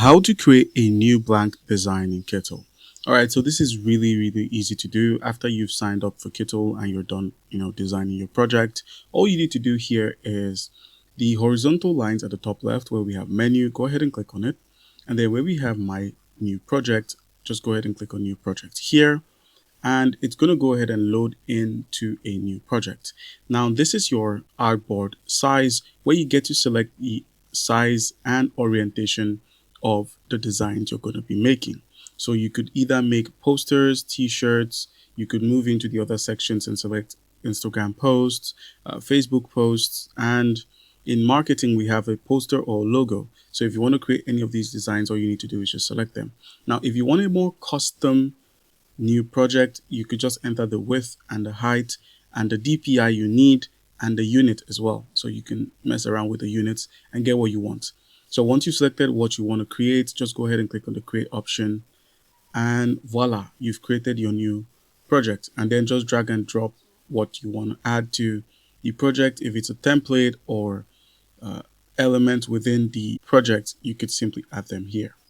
How to create a new blank design in Kittl. All right, so this is really easy to do. After you've signed up for Kittl and you're done, designing your project, all you need to do here is the horizontal lines at the top left where we have menu. Go ahead and click on it, and then where we have my new project, just go ahead and click on new project here, and it's going to go ahead and load into a new project. Now, this is your artboard size where you get to select the size and orientation of the designs you're going to be making. So you could either make posters, t-shirts, you could move into the other sections and select Instagram posts, Facebook posts, and in marketing, we have a poster or logo. So if you want to create any of these designs, all you need to do is just select them. Now, if you want a more custom new project, you could just enter the width and the height and the DPI you need and the unit as well. So you can mess around with the units and get what you want. So once you've selected what you want to create, just go ahead and click on the create option, and voila, you've created your new project. And then just drag and drop what you want to add to the project. If it's a template or element within the project, you could simply add them here.